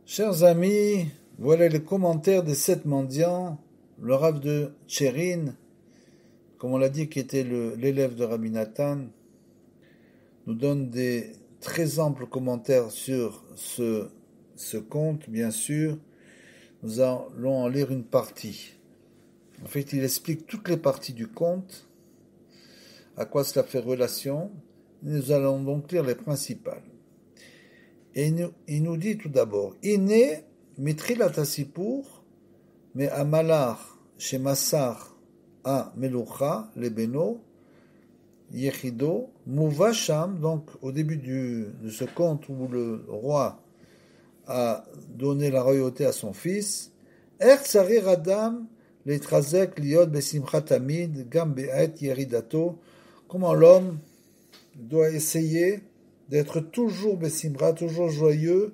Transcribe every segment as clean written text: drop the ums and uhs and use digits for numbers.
Chers amis, voilà les commentaires des 7 mendiants, le Rav de Tchérin, comme on l'a dit, qui était l'élève de Rabbi Nathan, nous donne des très amples commentaires sur ce conte, bien sûr. Nous allons en lire une partie. En fait, il explique toutes les parties du conte, à quoi cela fait relation. Nous allons donc lire les principales. Et il nous dit tout d'abord, Iné mitrilat hasipur, mais amalar shemassar a melucha lebeno yechido muvasham. Donc au début de ce conte où le roi a donné la royauté à son fils, er tsarir adam leitrazek liot besimcha tamid gam be'et yeridato. Comment l'homme doit essayer d'être toujours besimra, toujours joyeux,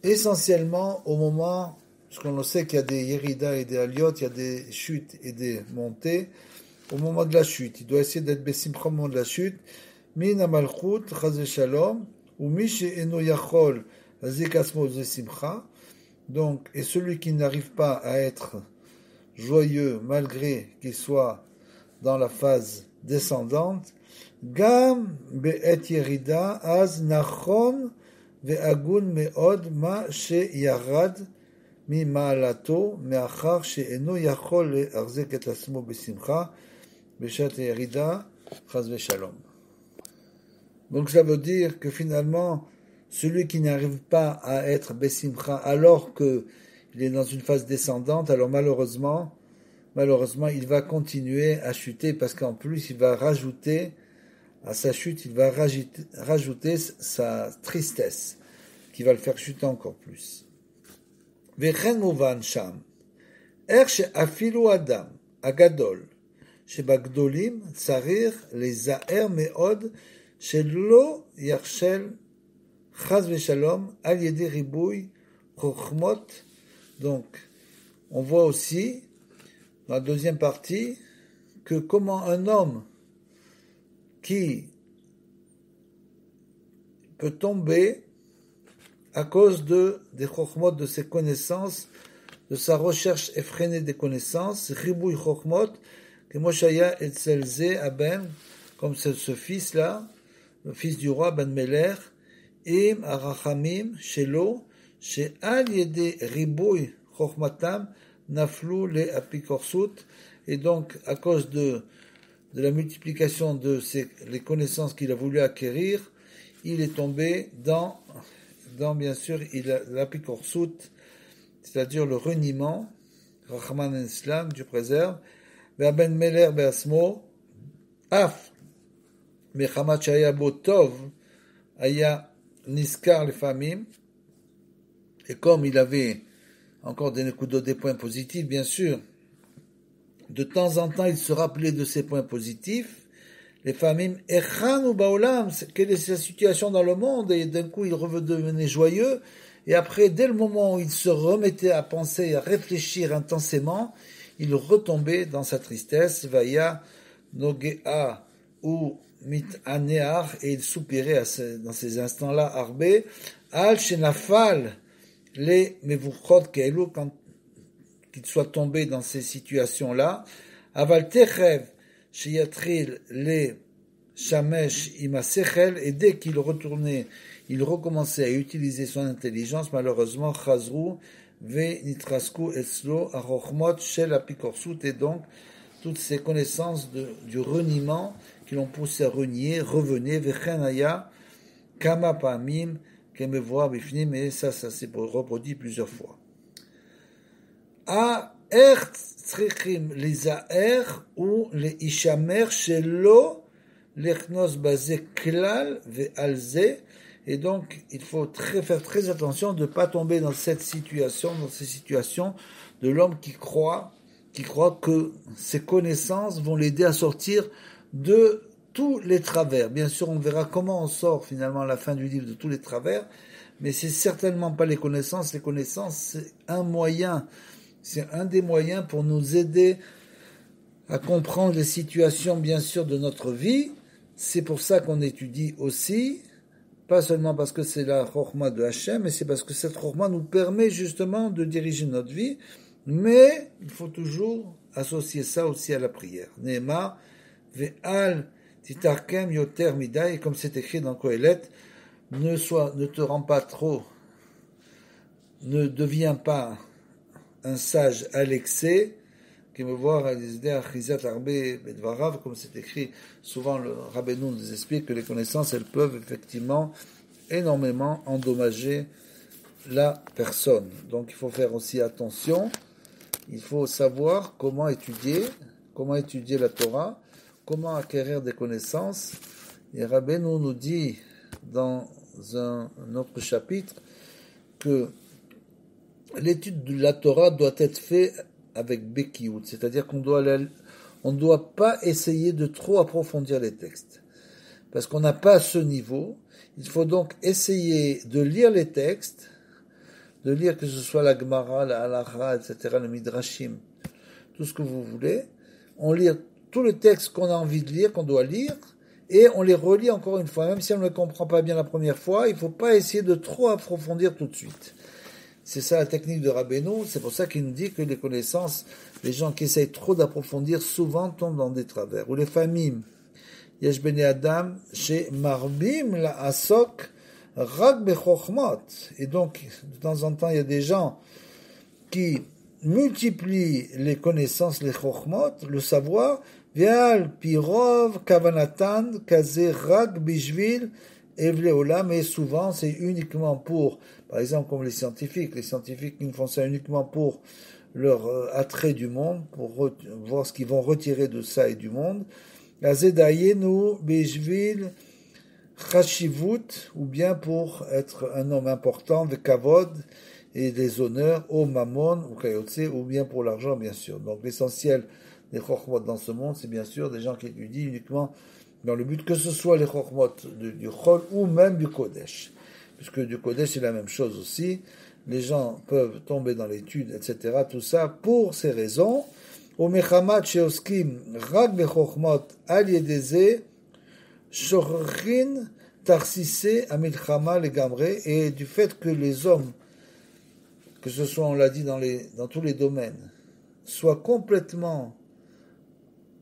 essentiellement au moment, parce qu'on le sait qu'il y a des yeridas et des aliot, il y a des chutes et des montées, au moment de la chute. Il doit essayer d'être besimra au moment de la chute. Min amalchut, chaz shalom, ou mi she'eno yachol, azik asmo zesimcha. Donc, et celui qui n'arrive pas à être joyeux, malgré qu'il soit dans la phase descendante, Gam be'et yerida az nachon ve'agun me'od ma she'yarad ממעלתו, מאחר שאינו יכול להחזיק את עצמו בשמחה בשעת הירידה, חס ושלום. Donc ça veut dire que finalement, celui qui n'arrive pas à être besimcha alors qu'il est dans une phase descendante, alors malheureusement, il va continuer à chuter parce qu'en plus, il va rajouter à sa chute, il va rajouter sa tristesse, qui va le faire chuter encore plus. וכן מובן שם, איך שאפילו אדם הגדול שבגדולים צריך להיזהר מאוד שלא יחשל חס ושלום על ידי ריבוי חוכמות. Donc, on voit aussi dans la deuxième partie que comment un homme qui peut tomber à cause des chokhmot, de ses connaissances, de sa recherche effrénée des connaissances, ribouy chokhmot, que Moshaya etzelze aben, comme ce fils-là, le fils du roi Ben Meler, im arachamim shelo, she'al yede ribouy chokhmatam, naflou le apikorsut, et donc à cause de la multiplication de les connaissances qu'il a voulu acquérir, il est tombé dans bien sûr, l'apikorsut, c'est-à-dire le reniement, Rahman Islam, Dieu préserve, Ben Meler Beasmo, Af, Mechamat Shaya Botov, Aya Niskar les famim, et comme il avait encore des points positifs, bien sûr, de temps en temps, il se rappelait de ces points positifs. Les familles, Echan ou Baolam, quelle est sa situation dans le monde, et d'un coup il redevenait joyeux, et après, dès le moment où il se remettait à penser, à réfléchir intensément, il retombait dans sa tristesse, Vaya, Nogea ou Mit-Anear, et il soupirait dans ces instants-là, Arbe, Al Shenafal, les Mevuchot Keelu, quand qu'il soit tombé dans ces situations-là, Aval Techev, Sheyatril le Shamesh Imasechel, et dès qu'il retournait, il recommençait à utiliser son intelligence, malheureusement, Chazru ve Nitrasku Etzlo Arochmot Shel Apikorsut, et donc toutes ces connaissances du reniement qui l'ont poussé à renier, revenaient, Vechenaya Kama Pamim Kemevoa Bifnim, et ça s'est reproduit plusieurs fois. A איך צריכים להיזהר ולהישמר שלא לכנוס בזה כלל ועל זה, et donc il faut faire très attention de ne pas tomber dans ces situations de l'homme qui croit que ses connaissances vont l'aider à sortir de tous les travers. Bien sûr, on verra comment on sort finalement à la fin du livre de tous les travers, mais c'est certainement pas les connaissances. Les connaissances, c'est un moyen. C'est un des moyens pour nous aider à comprendre les situations, bien sûr, de notre vie. C'est pour ça qu'on étudie aussi pas seulement parce que c'est la Chokhmah de Hachem, mais c'est parce que cette Chokhmah nous permet justement de diriger notre vie, mais il faut toujours associer ça aussi à la prière. Neema, ve'al titarkem yoter midai, comme c'est écrit dans Kohelet, ne te rends pas trop, ne deviens pas un sage à l'excès, qui me voit réaliser Achizat Arbe Bedvarav, comme c'est écrit, souvent le Rabbeinu nous explique que les connaissances, elles peuvent effectivement énormément endommager la personne. Donc il faut faire aussi attention, il faut savoir comment étudier la Torah, comment acquérir des connaissances. Et Rabbeinu nous dit dans un autre chapitre que l'étude de la Torah doit être faite avec Bekiout, c'est-à-dire qu'on ne doit pas essayer de trop approfondir les textes, parce qu'on n'a pas ce niveau. Il faut donc essayer de lire les textes, de lire que ce soit la Gemara, la Halacha, etc., le Midrashim, tout ce que vous voulez. On lit tous les textes qu'on a envie de lire, qu'on doit lire, et on les relit encore une fois. Même si on ne les comprend pas bien la première fois, il ne faut pas essayer de trop approfondir tout de suite. C'est ça la technique de Rabbeinu, c'est pour ça qu'il nous dit que les connaissances, les gens qui essayent trop d'approfondir, souvent tombent dans des travers. Ou les familles, Yesh Bene Adam, chez Marbim la Asok, Rak Bechochmot. Et donc, de temps en temps, il y a des gens qui multiplient les connaissances, les Chochmot, le savoir, Vial Pirov, Kavanatan, Kaze Rak Bishvil, Evle Olam, mais souvent c'est uniquement pour, par exemple comme les scientifiques ils font ça uniquement pour leur attrait du monde, pour voir ce qu'ils vont retirer de ça et du monde. Azedayenu Bishvil Chashivut, ou bien pour être un homme important, Vekavod, et des honneurs, au Mammon, ou Kayotse, ou bien pour l'argent, bien sûr. Donc l'essentiel des Chochmot dans ce monde, c'est bien sûr des gens qui étudient uniquement dans le but que ce soit les Chochmot du Chol ou même du Kodesh. Puisque du Kodesh, c'est la même chose aussi. Les gens peuvent tomber dans l'étude, etc. Tout ça pour ces raisons. Au Mechamat Sheoskim, Rag Bechochmot, Al Yedeze, Shorchin, Tarsise, Amilchama, les Gamre, et du fait que les hommes, que ce soit, on l'a dit dans tous les domaines, soient complètement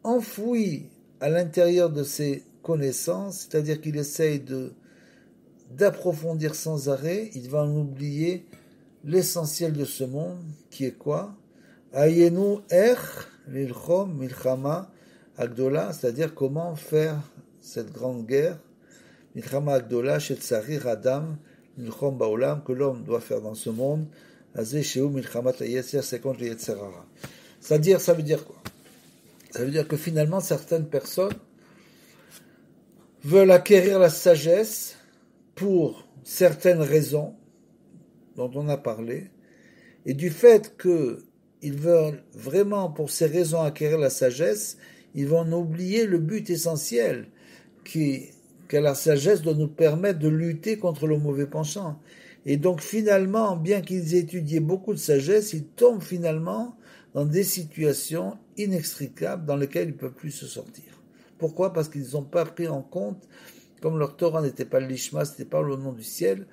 enfouis à l'intérieur de ses connaissances, c'est-à-dire qu'il essaye d'approfondir sans arrêt, il va en oublier l'essentiel de ce monde, qui est quoi? Ayenu lilchom milchama agdola, c'est-à-dire comment faire cette grande guerre, milchama agdola shetzarir adam milchom baolam, que l'homme doit faire dans ce monde, azeh sheu milchamat hayetzer, c'est contre le yetzer hara. C'est-à-dire, ça veut dire quoi? Ça veut dire que finalement, certaines personnes veulent acquérir la sagesse pour certaines raisons dont on a parlé, et du fait qu'ils veulent vraiment, pour ces raisons, acquérir la sagesse, ils vont oublier le but essentiel, que la sagesse doit nous permettre de lutter contre le mauvais penchant. Et donc finalement, bien qu'ils aient étudié beaucoup de sagesse, ils tombent finalement dans des situations inextricables dans lesquelles ils ne peuvent plus se sortir. Pourquoi? Parce qu'ils n'ont pas pris en compte, comme leur Torah n'était pas le Lishma, c'était pas le nom du ciel,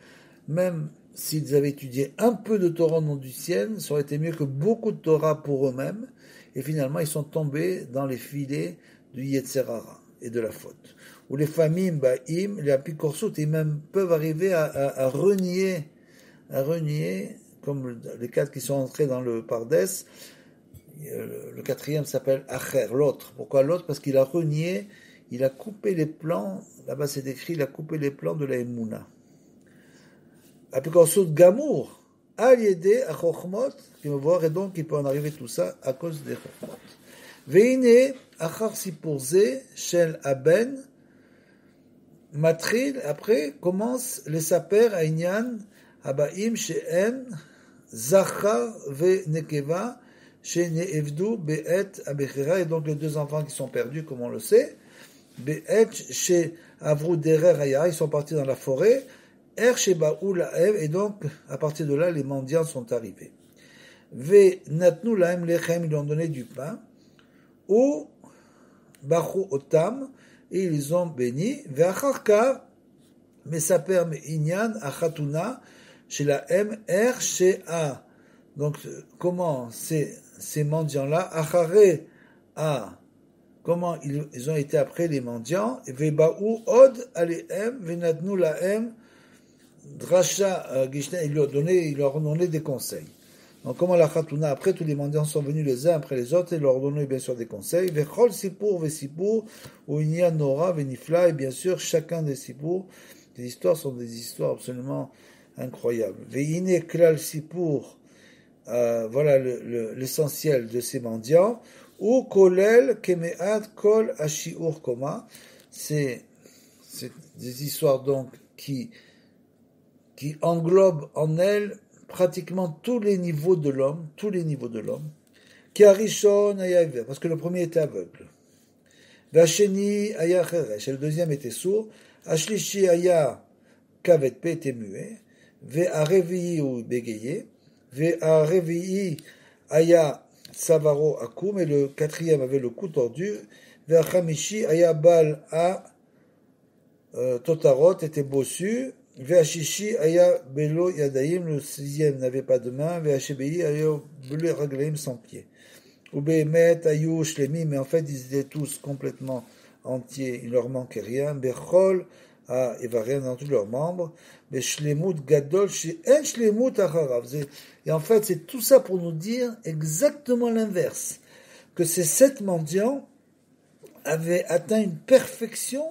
même s'ils avaient étudié un peu de Torah au nom du ciel, ça aurait été mieux que beaucoup de Torah pour eux-mêmes, et finalement ils sont tombés dans les filets du Yetzer Hara et de la faute. Ou les familles, les apikorsut, ils même peuvent arriver à renier, comme les quatre qui sont entrés dans le Pardes. Le quatrième s'appelle Acher, l'autre. Pourquoi l'autre? Parce qu'il a renié, il a coupé les plans, là-bas c'est écrit, il a coupé les plans de la Emouna. Apikorsut Gamour, Al-Yede, Achochmot, qui me voit, et donc il peut en arriver tout ça à cause des Chochmot. Veine, Achar Sipurze, Shel Aben, Matril, après, commence les saper à Inyan, Abaim, She'en, Zachar, Ve Nekeva, She Ne'evdu, Be'et, Abechira, et donc les deux enfants qui sont perdus, comme on le sait, Be'et, She Avru Derer Haya, ils sont partis dans la forêt, Er Shebaou La'ev, et donc, à partir de là, les mendiants sont arrivés. Ve Natnu Laem Lechem, ils lui ont donné du pain, ou Bachu Otam, et ils ont béni, Ve'acharka, Mesaper Inyan Achatuna chez la M R chez A. Donc comment ces mendiants-là Achare A, comment ils ont été après les mendiants, Vebaou Od Alehem Venatnu Lahem Drasha Gishna, il leur ont donné des conseils. Donc comment la Khatuna, après tous les mendiants sont venus les uns après les autres et leur ont donné bien sûr des conseils. Vechol Sipur Vesipur, Ouinia Nora Venifla, et bien sûr chacun des Sipur, les histoires sont des histoires absolument incroyables. Veine Klal Sipur, voilà l'essentiel de ces mendiants. Ou Kolel Kemead Kol Ashiur Koma, c'est des histoires donc qui englobent en elles pratiquement tous les niveaux de l'homme, qui Arishon aya iver, parce que le premier était aveugle. Vacheni aya cheresh, et le deuxième était sourd. Ashlishi aya kavet pe, était muet. Ve'arevi'i ou bégayé. Ve'arevi'i aya savaro akum, et le quatrième avait le cou tordu. Ve'achamishi aya bal a totarot, était bossu. Ve'ashishi aya belo yadaim, le sixième n'avait pas de main. Ve'ashebei aya belo raglaim, sans pied. Ubemet ayu shlemi, mais en fait ils étaient tous complètement entiers, il leur manquait rien. Bechol, il va rien dans tous leurs membres. Beshlemut gadol she'en shlemut acharav. Et en fait c'est tout ça pour nous dire exactement l'inverse, que ces 7 mendiants avaient atteint une perfection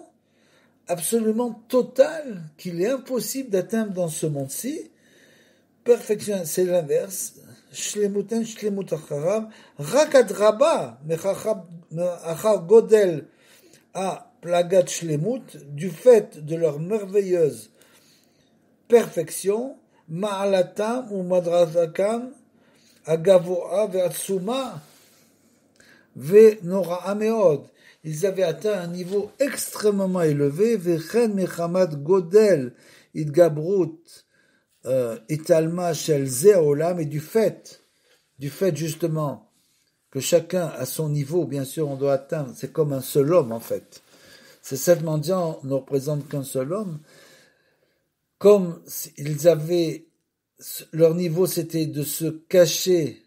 absolument totale qu'il est impossible d'atteindre dans ce monde-ci. Perfection, c'est l'inverse. Shlemuten shlemut acharav, rak adraba achar godel a plagat shlemut, du fait de leur merveilleuse perfection, ma'alatam ou madratakam agavoa ve'atsuma ve'nora'a meod. Ils avaient atteint un niveau extrêmement élevé, vechen mechamad godel idgabrut italma shel ze olam, et du fait justement que chacun à son niveau, bien sûr on doit atteindre, c'est comme un seul homme en fait. Ces 7 mendiants ne représentent qu'un seul homme. Comme ils avaient, leur niveau c'était de se cacher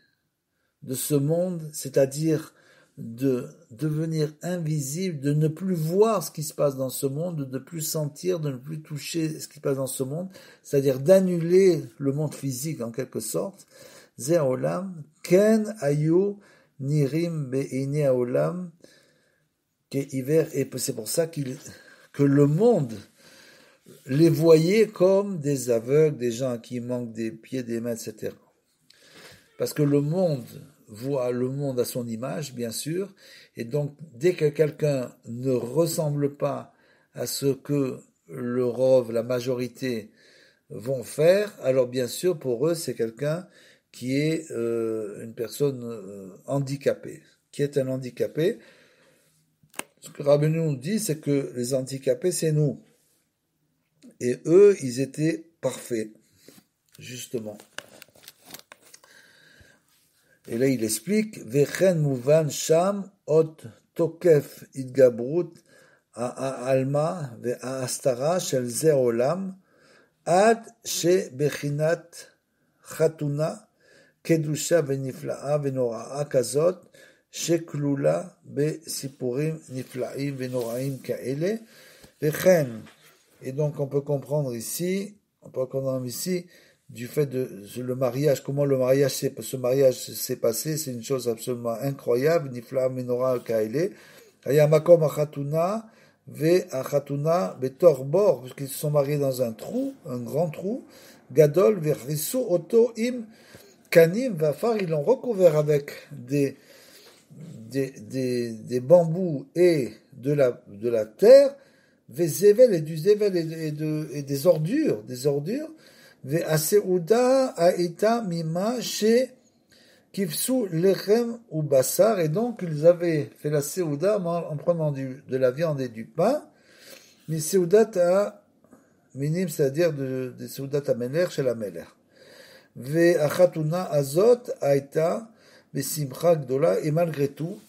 de ce monde, c'est-à-dire de devenir invisible, de ne plus voir ce qui se passe dans ce monde, de ne plus sentir, de ne plus toucher ce qui se passe dans ce monde, c'est-à-dire d'annuler le monde physique en quelque sorte. Ze olam, ken ayu nirim be'ine olam, ke hiver, et c'est pour ça que le monde les voyait comme des aveugles, des gens qui manquent des pieds, des mains, etc. Parce que le monde voit le monde à son image, bien sûr, et donc dès que quelqu'un ne ressemble pas à ce que le rov, la majorité, vont faire, alors bien sûr pour eux c'est quelqu'un qui est une personne handicapée, qui est un handicapé. Ce que Rabbeinu nous dit, c'est que les handicapés c'est nous, et eux ils étaient parfaits, justement. Et là, il explique, Vechen muvan sham ot tokef idgabrut alma ve'astara shel ze olam ad she bechinat chatuna kedusha venifla'a venora'a kazot sheklula besipurim nifla'im venora'im ka'ele vechen. Et donc, on peut comprendre ici, du fait de le mariage, comment ce mariage s'est passé, c'est une chose absolument incroyable. Nifla menora kaile, ayamakom achatuna ve achatuna betor bor, parce qu'ils se sont mariés dans un trou, un grand trou. Gadol verrisu oto im kanim vafar, ils l'ont recouvert avec des bambous et de la terre, vezevel et du zevel et des ordures. Ve'aseuda aita mima she kifsu lechem ou bassar, et donc ils avaient fait la seuda en prenant de la viande et du pain, mais seudat à minim, c'est-à-dire des seudat à meler chez la meler. Ve'achatuna azot aita besimcha gdola, et malgré tout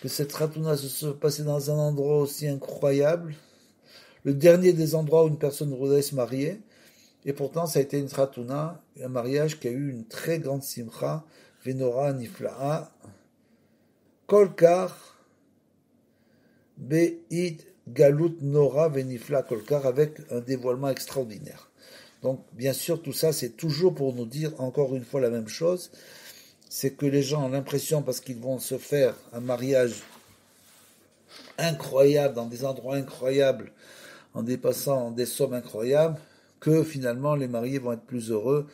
que cette chatuna se passait dans un endroit aussi incroyable, le dernier des endroits où une personne voudrait se marier. Et pourtant, ça a été une Khatuna, un mariage qui a eu une très grande simcha, Venora Nifla'a, Kolkar, Be'id Galut Nora Venifla Kolkar, avec un dévoilement extraordinaire. Donc, bien sûr, tout ça, c'est toujours pour nous dire encore une fois la même chose, c'est que les gens ont l'impression, parce qu'ils vont se faire un mariage incroyable, dans des endroits incroyables, en dépassant des sommes incroyables, que finalement les mariés vont être plus heureux.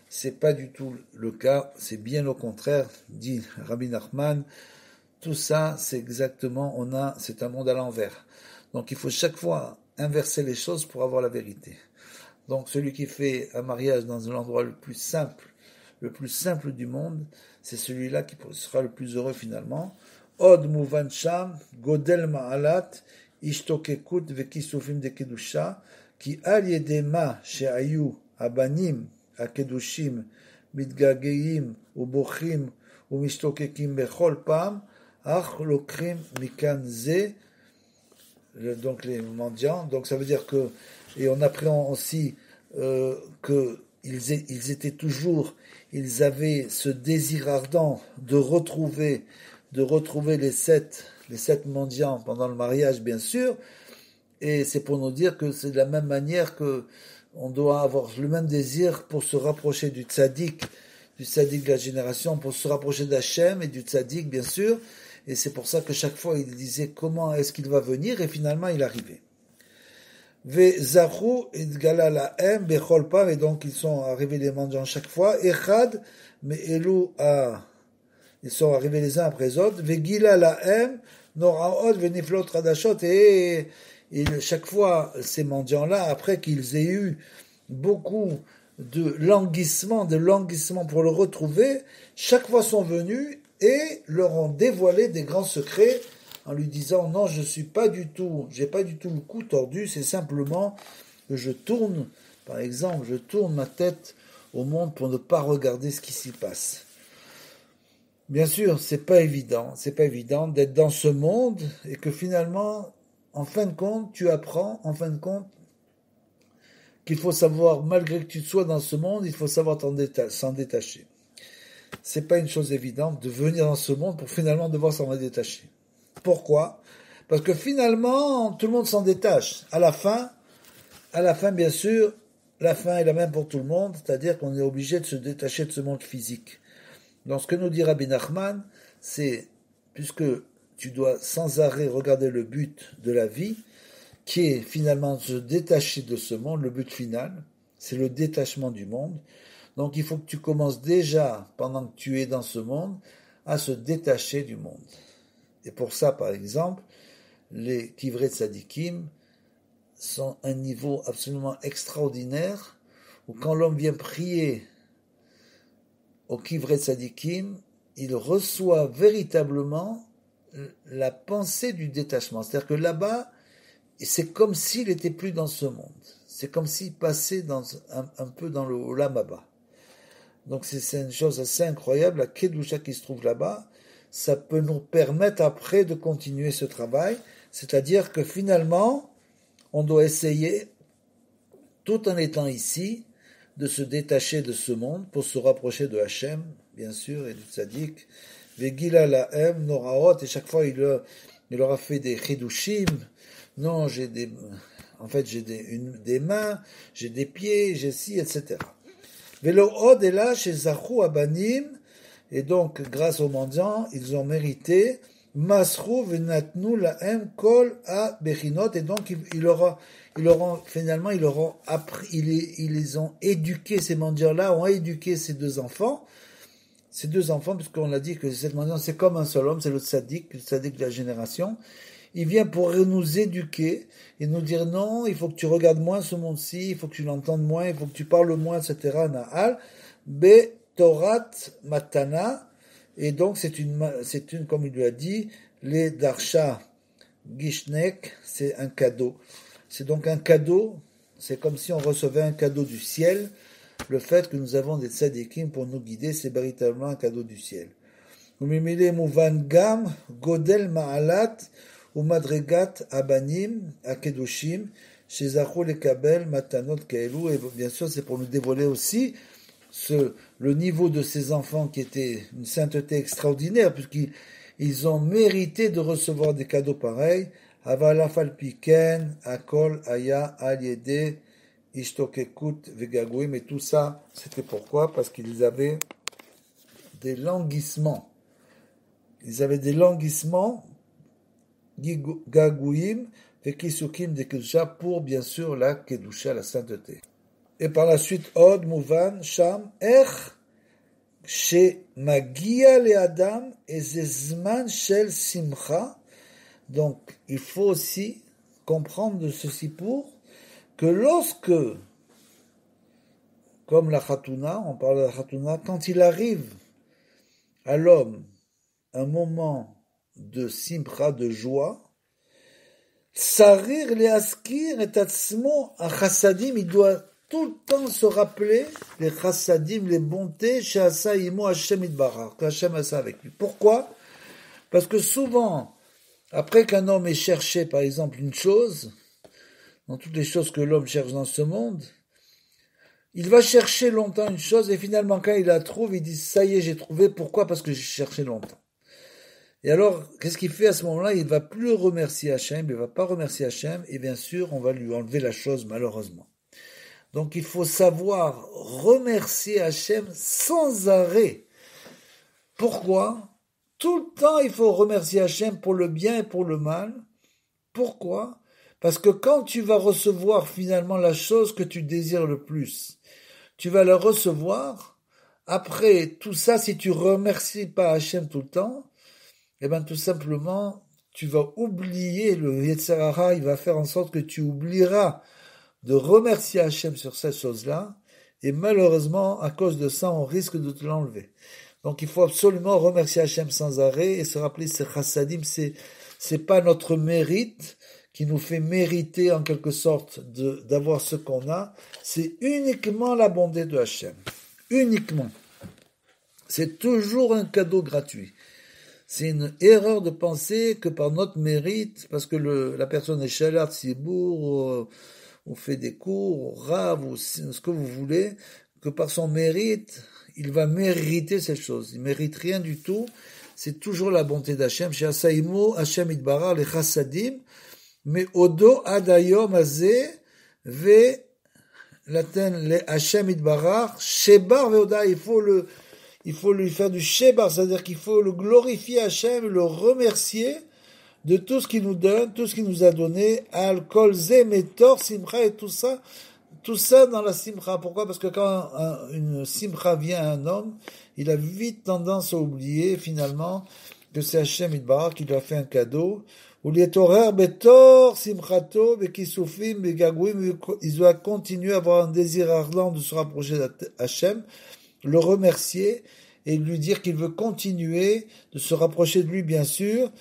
C'est pas du tout le cas, c'est bien au contraire, dit Rabbi Nachman. Tout ça, c'est exactement, c'est un monde à l'envers. Donc il faut chaque fois inverser les choses pour avoir la vérité. Donc celui qui fait un mariage dans l'endroit le plus simple du monde, c'est celui-là qui sera le plus heureux finalement. Od Muvan Sham, Godel Ma'alat, Ishtokekut Vekisufim de Kedusha, Ki al Yedema Sheayu Abanim, Akedushim, Mitgageim, Ubochim, Umishtokekim Bechol Pam, Ach Lokrim Mikan Ze, donc les mendiants. Donc ça veut dire que, et on apprend aussi que ils étaient toujours, ils avaient ce désir ardent de retrouver les sept mendiants pendant le mariage, bien sûr. Et c'est pour nous dire que c'est de la même manière que on doit avoir le même désir pour se rapprocher du tzaddik de la génération, pour se rapprocher d'Hachem et du tzaddik, bien sûr. Et c'est pour ça que chaque fois il disait comment est-ce qu'il va venir, et finalement il arrivait. Ve'zachu idgala la'em bechol pam, et donc ils sont arrivés les mendiants chaque fois. Echad me'elu a, ils sont arrivés les uns après les autres. Ve'gila la'em noraot ve'niflot radashot, et chaque fois ces mendiants-là, après qu'ils aient eu beaucoup de languissement pour le retrouver, chaque fois sont venus et leur ont dévoilé des grands secrets en lui disant non, j'ai pas du tout le cou tordu, c'est simplement que je tourne ma tête au monde pour ne pas regarder ce qui s'y passe. Bien sûr, c'est pas évident d'être dans ce monde et que finalement, en fin de compte, tu apprends, qu'il faut savoir, malgré que tu sois dans ce monde, il faut savoir s'en détacher. C'est pas une chose évidente de venir dans ce monde pour finalement devoir s'en détacher. Pourquoi ? Parce que finalement, tout le monde s'en détache. À la fin, bien sûr, la fin est la même pour tout le monde, c'est-à-dire qu'on est obligé de se détacher de ce monde physique. Donc ce que nous dit Rabbi Nachman, c'est, puisque tu dois sans arrêt regarder le but de la vie, qui est finalement de se détacher de ce monde, le but final, c'est le détachement du monde. Donc il faut que tu commences déjà, pendant que tu es dans ce monde, à se détacher du monde. Et pour ça, par exemple, les Kivrei Tzadikim sont un niveau absolument extraordinaire, où quand l'homme vient prier au Kivrei Tzadikim, il reçoit véritablement la pensée du détachement. C'est-à-dire que là-bas, c'est comme s'il n'était plus dans ce monde. C'est comme s'il passait un peu dans le Olam Haba. Donc c'est une chose assez incroyable, la Kedusha qui se trouve là-bas, ça peut nous permettre après de continuer ce travail, c'est-à-dire que finalement, on doit essayer, tout en étant ici, de se détacher de ce monde pour se rapprocher de Hachem, bien sûr, et du Tzaddik. Vegila lahem noraot, et chaque fois il leur a fait des chidushim. Non, j'ai des mains, j'ai des pieds, j'ai ci, etc. Velo od est là chez Zachu Abanim, et donc grâce aux mendiants, ils ont mérité Masru venatnu lahem kol a bechinot, et donc ils leur ont appris, ils les ont éduqués, ces mendiants-là ont éduqué ces deux enfants, puisqu'on a dit que cette mendiant c'est comme un seul homme, c'est le tzaddik de la génération. Il vient pour nous éduquer et nous dire non, il faut que tu regardes moins ce monde-ci, il faut que tu l'entendes moins, il faut que tu parles moins, etc. Na'al, be Torat Matana, et donc c'est une, comme il lui a dit, les Darsha Gishnek, c'est un cadeau. C'est donc un cadeau, c'est comme si on recevait un cadeau du ciel. Le fait que nous avons des tzadikim pour nous guider, c'est véritablement un cadeau du ciel. Umimile Muvan Gam, Godel Ma'alat, Umadregat Abanim, Akedoshim, chez Zachou les Kabel, Matanot Kaelou, et bien sûr c'est pour nous dévoiler aussi le niveau de ces enfants qui était une sainteté extraordinaire, puisqu'ils ont mérité de recevoir des cadeaux pareils. Avalafal Piken, Akol, Aya, Aliede, Ishtokekut, Vegagouim, et tout ça, c'était pourquoi? Parce qu'ils avaient des languissements. Ils avaient des languissements, Gagouim, Vekisukim de Kedusha, pour bien sûr la Kedusha, la sainteté. Et par la suite, Od, Mouvan, Sham, Magia le Adam, et Zezman Shel Simcha. Donc, il faut aussi comprendre de ceci pour que lorsque, comme la Khatouna, on parle de la Khatouna, quand il arrive à l'homme un moment de simcha, de joie, Sarir le askir et atzmo a chassadim, il doit tout le temps se rappeler les chassadim, les bontés, chez Asa Imo Hashem Itbarach, que Hashem a ça avec lui. Pourquoi? Parce que souvent, après qu'un homme ait cherché, par exemple, une chose, dans toutes les choses que l'homme cherche dans ce monde, il va chercher longtemps une chose, et finalement, quand il la trouve, il dit, ça y est, j'ai trouvé. Pourquoi? Parce que j'ai cherché longtemps. Et alors, qu'est-ce qu'il fait à ce moment-là? Il ne va plus remercier Hachem, il ne va pas remercier Hachem, et bien sûr, on va lui enlever la chose, malheureusement. Donc, il faut savoir remercier Hachem sans arrêt. Pourquoi? Tout le temps, il faut remercier Hachem pour le bien et pour le mal. Pourquoi? Parce que quand tu vas recevoir finalement la chose que tu désires le plus, tu vas la recevoir. Après tout ça, si tu remercies pas Hachem tout le temps, eh ben tout simplement, tu vas oublier le Yetzer Hara, il va faire en sorte que tu oublieras de remercier Hachem sur cette chose-là, et malheureusement, à cause de ça, on risque de te l'enlever. Donc il faut absolument remercier Hachem sans arrêt, et se rappeler ces chassadim, c'est pas notre mérite qui nous fait mériter en quelque sorte d'avoir ce qu'on a, c'est uniquement la bonté de Hachem. Uniquement. C'est toujours un cadeau gratuit. C'est une erreur de penser que par notre mérite, parce que la personne est Shalat Sibour, ou fait des cours, ou rave, ou ce que vous voulez, que par son mérite, il va mériter cette chose. Il mérite rien du tout. C'est toujours la bonté d'Hachem. Chez Asaïmo, Hachem Itbarar, les chassadim, mais odo adayom azeh, ve laten le Hachem Itbarar, shebar veoda, il faut lui faire du shebar, c'est-à-dire qu'il faut le glorifier Hachem, le remercier de tout ce qu'il nous donne, tout ce qu'il nous a donné, al kol ze metor simcha, et tout ça dans la simcha. Pourquoi? Parce que quand une simcha vient à un homme, il a vite tendance à oublier finalement que c'est Hachem Itbarach qui lui a fait un cadeau. Ou l'etorer betor simchato bekisufim begagouim, il doit continuer à avoir un désir ardent de se rapprocher d'Hachem, le remercier et lui dire qu'il veut continuer de se rapprocher de lui, bien sûr.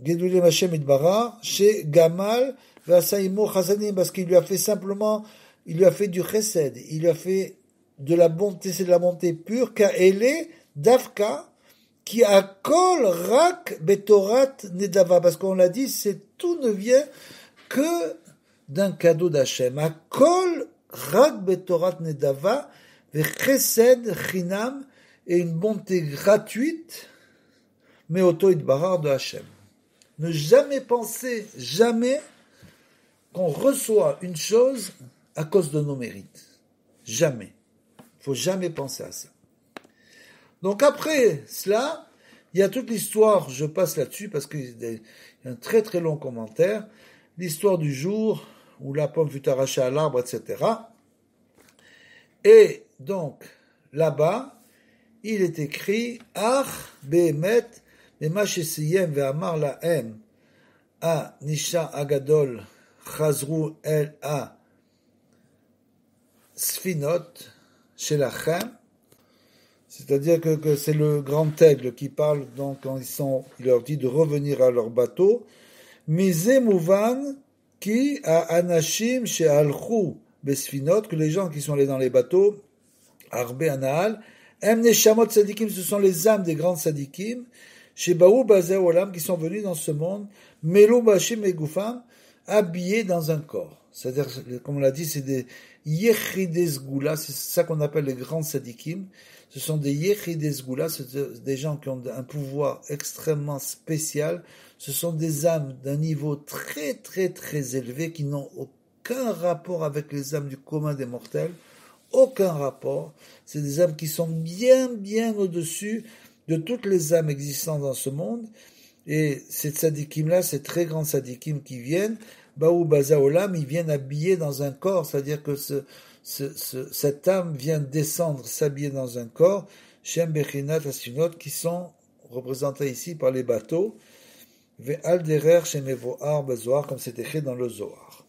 Gedulim Hachem Itbarach, chez Gamal, Vasaimo Chasadim, parce qu'il lui a fait simplement, il lui a fait du chesed, il lui a fait de la bonté, c'est de la bonté pure, Ka'ele, Davka, qui a kol rak betorat nedava, parce qu'on l'a dit, tout ne vient que d'un cadeau d'Hachem. A kol rak betorat nedava, ve chesed chinam, et une bonté gratuite, mais auto Itbarach de Hachem. Ne jamais penser, jamais, qu'on reçoit une chose à cause de nos mérites. Jamais. Il faut jamais penser à ça. Donc après cela, il y a toute l'histoire, je passe là-dessus parce qu'il y a un très très long commentaire, l'histoire du jour où la pomme fut arrachée à l'arbre, etc. Et donc, là-bas, il est écrit, Ach behemet, Mema shesiyem ve'amar la'em, a nisha agadol, chazru el a sfinot, shelachem, c'est-à-dire que c'est le grand aigle qui parle, donc quand il leur dit de revenir à leur bateau. Mize mouvan ki a anashim she'alchu besfinot, que les gens qui sont allés dans les bateaux, arbe anahal, em neshamot sadikim, ce sont les âmes des grands sadikim, chez Baou Bazé Olam, qui sont venus dans ce monde, Melou Bashim et Goufam, habillés dans un corps. C'est-à-dire, comme on l'a dit, c'est des Yechides Sgula, c'est ça qu'on appelle les grands sadikim. Ce sont des Yechides Sgula, c'est des gens qui ont un pouvoir extrêmement spécial. Ce sont des âmes d'un niveau très très très élevé qui n'ont aucun rapport avec les âmes du commun des mortels. Aucun rapport. C'est des âmes qui sont bien bien au-dessus de toutes les âmes existantes dans ce monde. Et ces tzadikim-là, ces très grands tzadikim qui viennent, Baou Baza Olam, ils viennent habillés dans un corps, c'est-à-dire que cette âme vient descendre, s'habiller dans un corps, Shem Bechinat Asinot, qui sont représentés ici par les bateaux, Ve'al Derer Shemevoar Bezoar, comme c'est écrit dans le Zohar.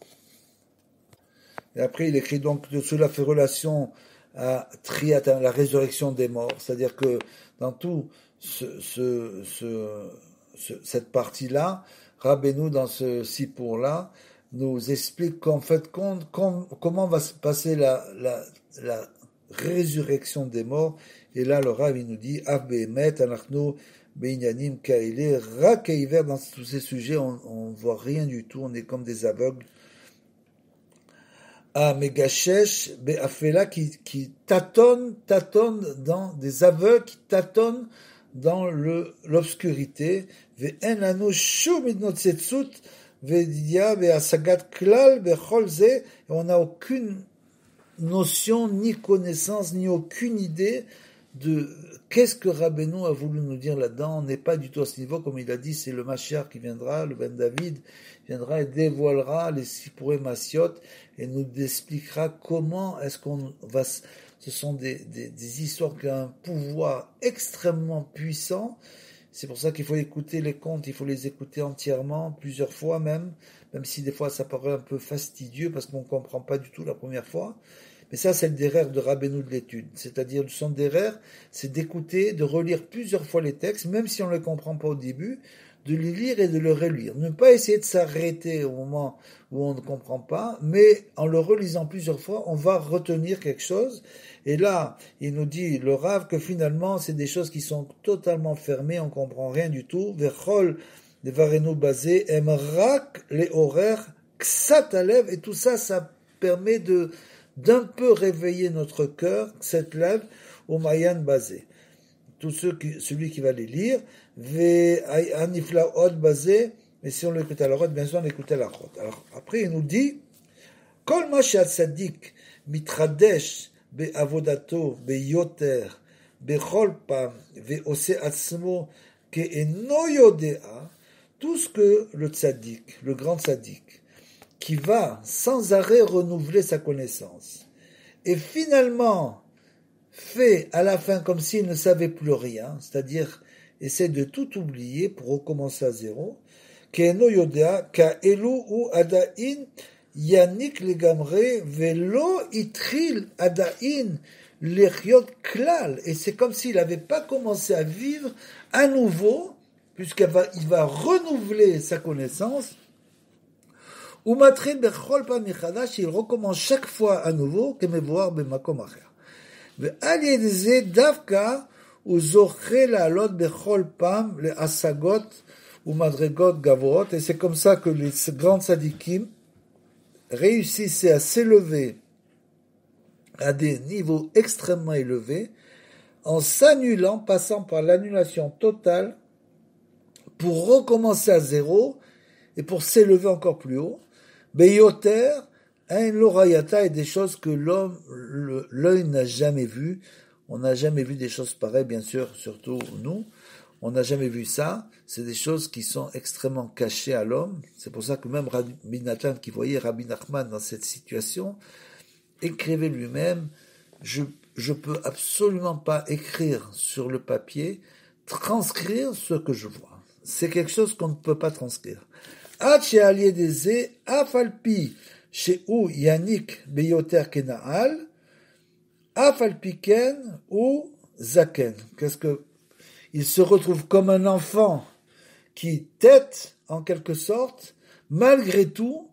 Et après, il écrit donc, cela fait relation à Triat, à la résurrection des morts, c'est-à-dire que dans tout cette partie-là, Rabbeinu, dans ce sipour-là, nous explique qu'en fait, comment va se passer la résurrection des morts. Et là, le Rav, il nous dit, Behemet, anachnu beinyanim kaile, rak hiver, dans tous ces sujets, on voit rien du tout, on est comme des aveugles. Megashesh, Be'afela, qui tâtonnent dans des aveugles, qui tâtonnent dans l'obscurité. Ve'en lanu shum idnotzetzut ve'didia ve'asagat klal be'chol ze, et on n'a aucune notion, ni connaissance, ni aucune idée de qu'est-ce que Rabbeinu a voulu nous dire là-dedans. On n'est pas du tout à ce niveau, comme il a dit, c'est le Mashiach qui viendra, le Ben David viendra et dévoilera les Sipuré Massiot et nous expliquera comment est-ce qu'on va. Ce sont des histoires qui ont un pouvoir extrêmement puissant. C'est pour ça qu'il faut écouter les contes, il faut les écouter entièrement, plusieurs fois même si des fois ça paraît un peu fastidieux parce qu'on ne comprend pas du tout la première fois. Mais ça, c'est le derer de Rabbeinu de l'étude. C'est-à-dire, son derer, c'est d'écouter, de relire plusieurs fois les textes, même si on ne les comprend pas au début, de les lire et de le relire. Ne pas essayer de s'arrêter au moment où on ne comprend pas, mais en le relisant plusieurs fois, on va retenir quelque chose. Et là, il nous dit, le Rav, que finalement, c'est des choses qui sont totalement fermées, on ne comprend rien du tout. Vechol, les varenu basé, emrak, les horaires, ksat alev, et tout ça, ça permet d'un peu réveiller notre cœur, cette lève, au Mayan basé. Celui qui va les lire, Anifla Od basé, mais si on l'écoute à la rote, bien sûr on l'écoute à la rote. Alors après il nous dit, Kol ma she'atzadik mitradesh be'avodato be'yoter be'chol pam ve'ose atzmo ke'eno yodea, tout ce que le tzaddik, le grand tzaddik, qui va sans arrêt renouveler sa connaissance, et finalement fait à la fin comme s'il ne savait plus rien, c'est-à-dire essaie de tout oublier pour recommencer à zéro, Ke'eno yodea ka'elu ou adain yanik legamre velo itril adain lechiot klal, et c'est comme s'il n'avait pas commencé à vivre à nouveau, puisqu'il va renouveler sa connaissance. Il recommence chaque fois à nouveau, כמבואר במקום אחר. ועל ידי זה דווקא הוא זוכה לעלות בכל פעם להשגות ומדרגות גבוהות, et c'est comme ça que les grands tzadikim réussissaient à s'élever à des niveaux extrêmement élevés, en s'annulant, passant par l'annulation totale, pour recommencer à zéro, et pour s'élever encore plus haut. Beyoter, un lorayata, et des choses que l'œil n'a jamais vues. On n'a jamais vu des choses pareilles, bien sûr, surtout nous. On n'a jamais vu ça. C'est des choses qui sont extrêmement cachées à l'homme. C'est pour ça que même Rabbi Nathan, qui voyait Rabbi Nachman dans cette situation, écrivait lui-même, je peux absolument pas écrire sur le papier, transcrire ce que je vois. C'est quelque chose qu'on ne peut pas transcrire. עד שעל ידי זה, אף על פי שהוא יניק ביותר כנעל, אף על פי כן הוא זקן. Qu'est-ce que il se retrouve comme un enfant qui tète en quelque sorte, malgré tout,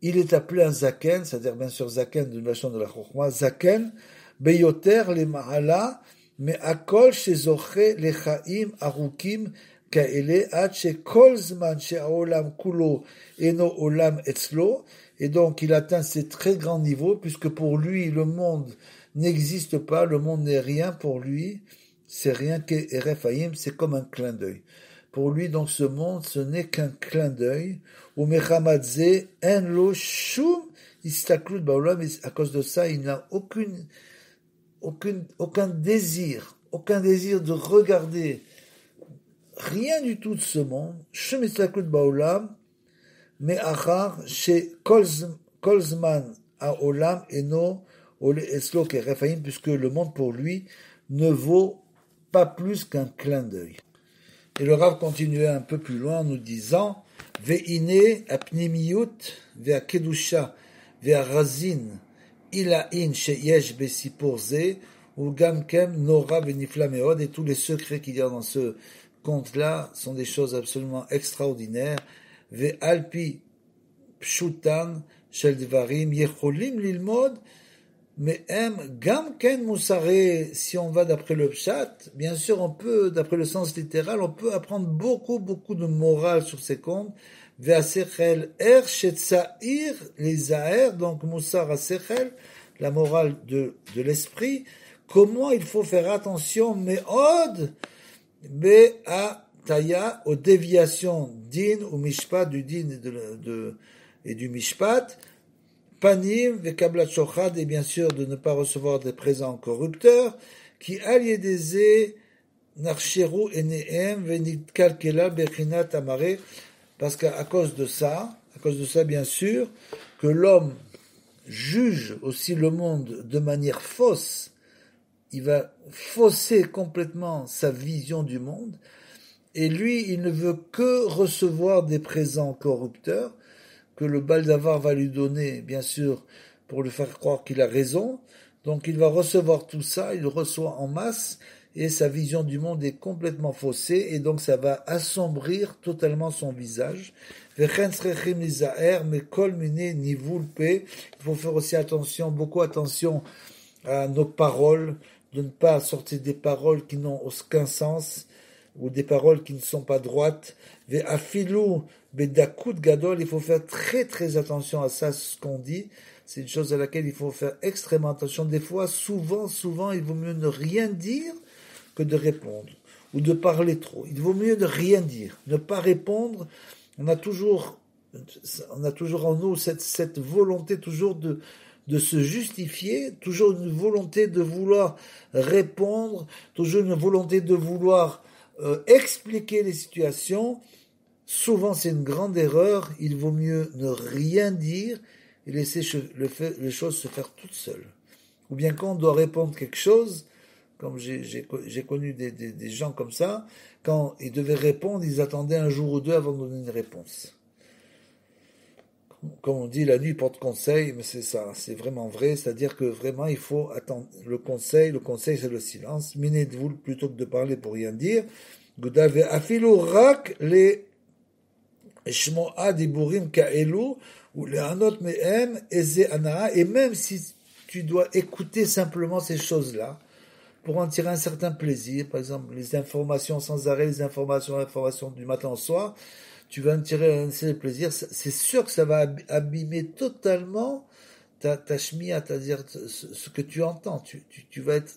il est appelé un zaken, c'est-à-dire bien sûr zaken d'une version de la chokhma, zaken, beyoter le ma'ala, mais akol shezoche lechaim arukim כאלה, עד שכל זמן שהעולם כולו אינו עולם אצלו, et donc il atteint ces très grands niveaux, puisque pour lui, le monde n'existe pas, le monde n'est rien pour lui, c'est rien qu'Erephaïm, c'est comme un clin d'œil. Pour lui, donc, ce monde, ce n'est qu'un clin d'œil, ou mechamadze, en lo shum istaklut baolam, à cause de ça, il n'a aucun désir de regarder rien du tout de ce monde, shum istaklut baolam, mais achar, chez kolzman haolam eno ole eslo kerephaim, puisque le monde pour lui ne vaut pas plus qu'un clin d'œil. Et le Rav continuait un peu plus loin en nous disant Ve'ine apnimiyut ve'akedusha ve'arazin ilain sheyesh besipur ze ou gamkem nora ve'nifla meod, et tous les secrets qu'il y a dans ce conte-là sont des choses absolument extraordinaires. Ve'alpi pshutan shel dvarim yecholim lilmod. Mais gam ken musare, si on va d'après le pshat, bien sûr on peut, d'après le sens littéral, on peut apprendre beaucoup de morale sur ces contes. Ve'asechel er shetzair lizaer, donc musar asechel, la morale de l'esprit. Comment il faut faire attention, mais od be'ataya, aux déviations din ou mishpat, du din et du mishpat. Panim, vekablat shochad, et bien sûr de ne pas recevoir des présents corrupteurs, qui aliédeze narcheru eneem venitkalkela bechinat amare, parce qu'à cause de ça, bien sûr, que l'homme juge aussi le monde de manière fausse, il va fausser complètement sa vision du monde, et lui, il ne veut que recevoir des présents corrupteurs, que le Baldavar va lui donner, bien sûr, pour lui faire croire qu'il a raison. Donc il va recevoir tout ça, il le reçoit en masse, et sa vision du monde est complètement faussée, et donc ça va assombrir totalement son visage. Il faut faire aussi attention, beaucoup attention à nos paroles, de ne pas sortir des paroles qui n'ont aucun sens, ou des paroles qui ne sont pas droites. Ve'afilu bedakut gadol, il faut faire très attention à ça, ce qu'on dit. C'est une chose à laquelle il faut faire extrêmement attention. Des fois, souvent, il vaut mieux ne rien dire que de répondre, ou de parler trop. Il vaut mieux ne rien dire, ne pas répondre. On a toujours en nous cette volonté toujours de se justifier, toujours une volonté de vouloir répondre, toujours une volonté de vouloir expliquer les situations. Souvent c'est une grande erreur, il vaut mieux ne rien dire et laisser les choses se faire toutes seules. Ou bien quand on doit répondre quelque chose, comme j'ai connu des gens comme ça, quand ils devaient répondre, ils attendaient un jour ou deux avant de donner une réponse. Comme on dit, la nuit porte conseil, mais c'est ça, c'est vraiment vrai, c'est-à-dire que vraiment il faut attendre le conseil c'est le silence, minez-vous plutôt que de parler pour rien dire. Gudave afilu rak les shmoa diburim kaelu ou les anot mehem eze anaa, et même si tu dois écouter simplement ces choses-là pour en tirer un certain plaisir, par exemple les informations sans arrêt, les informations du matin au soir, tu vas en tirer un certain plaisir, c'est sûr que ça va abîmer totalement ta shmiya, c'est-à-dire ce que tu entends.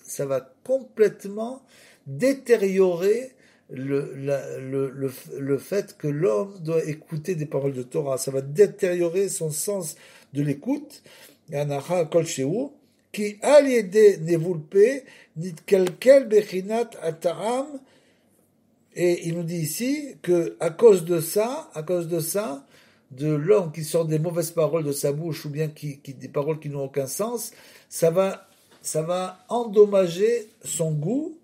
Ça va complètement détériorer le fait que l'homme doit écouter des paroles de Torah. Ça va détériorer son sens de l'écoute. Yanacha kol sheu ki al yede nevulpe nitkalkel bechinat ata'am. Et il nous dit ici que à cause de ça, de l'homme qui sort des mauvaises paroles de sa bouche ou bien qui des paroles qui n'ont aucun sens, ça va endommager son goût.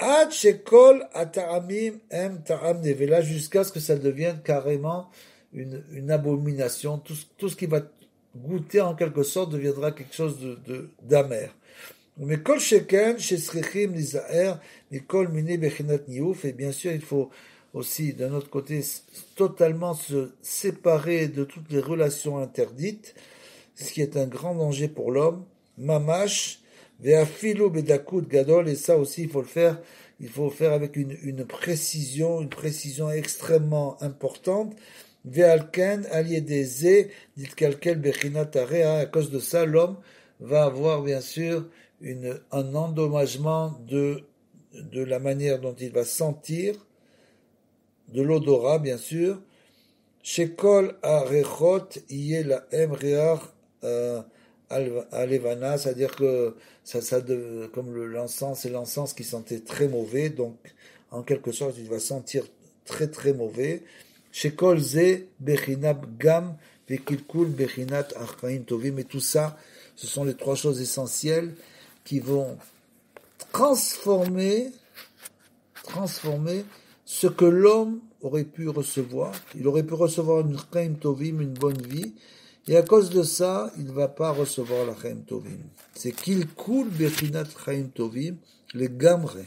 Ad shekol ata'amim em ta'am nevela, jusqu'à ce que ça devienne carrément une abomination. Tout ce qui va goûter en quelque sorte deviendra quelque chose d'amer. Mais kol sheken shesrichim lizaer mikol mini bechinat niouf, et bien sûr il faut aussi d'un autre côté totalement se séparer de toutes les relations interdites, ce qui est un grand danger pour l'homme. Mamash Ve'afilu bedakut gadol, et ça aussi il faut le faire avec une précision extrêmement importante. Ve'alken aliedeze, dit kalkel bechinat area, à cause de ça, l'homme va avoir bien sûr un endommagement de la manière dont il va sentir, de l'odorat bien sûr. Shekol arechot yé la reach alevana, c'est-à-dire que comme l'encens, c'est l'encens qui sentait très mauvais, donc en quelque sorte il va sentir très très mauvais. Shekol ze bechinat gam vekilkul bechinat achraim tovim, et tout ça, ce sont les trois choses essentielles qui vont transformer ce que l'homme aurait pu recevoir. Il aurait pu recevoir une chaim tovim, une bonne vie, et à cause de ça, il ne va pas recevoir la chaim tovim. C'est qu'il coule bechinat chaim tovim, le gamre.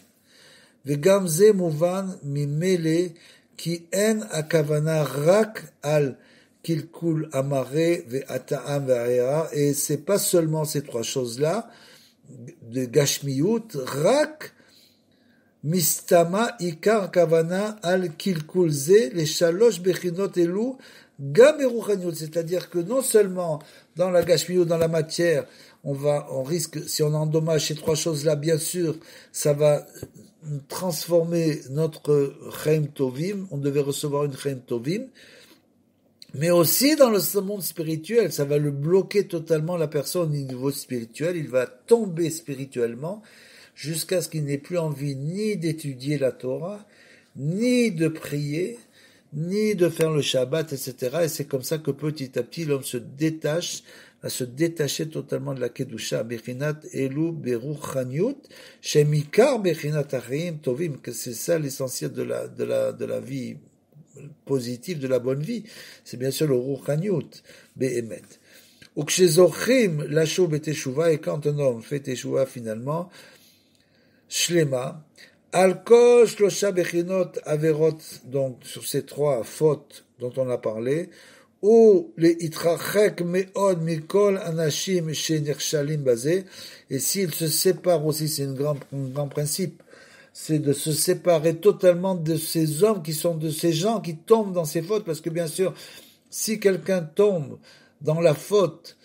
Vegam ze mouvan mimele ki en akavana rak al kilkul amare ve'ata'am ve'ayera, et c'est pas seulement ces trois choses-là, de gashmiyut, rak mistama ikar kavana al kilkul ze, les shalosh bechinot elu, gam eruchaniut, c'est-à-dire que non seulement dans la gashmiyut, dans la matière, on risque, si on endommage ces trois choses-là, bien sûr, ça va transformer notre chaim tovim, on devait recevoir une chaim tovim, mais aussi dans le monde spirituel, ça va le bloquer totalement la personne au niveau spirituel, il va tomber spirituellement jusqu'à ce qu'il n'ait plus envie ni d'étudier la Torah, ni de prier, ni de faire le Shabbat, etc. Et c'est comme ça que petit à petit l'homme va se détacher totalement de la Kedusha, Bechinat Elu Beruchaniut, Shemikar Bechinat Achim Tovim, que c'est ça l'essentiel de la vie positive, de la bonne vie, c'est bien sûr le Ruchaniut, Be'emet. Ou Kshezochim Lasho Beteshuva, et quand un homme fait Teshuva finalement, Shlema, Al-Kol Shlosha Bechinot Averot, donc sur ces trois fautes dont on a parlé, ou les Itrachek Meod Mikol Anashim Shenirshalim Bazé, et s'il se sépare aussi, c'est un grand principe, c'est de se séparer totalement de ces hommes de ces gens qui tombent dans ces fautes, parce que bien sûr, si quelqu'un tombe dans la faute,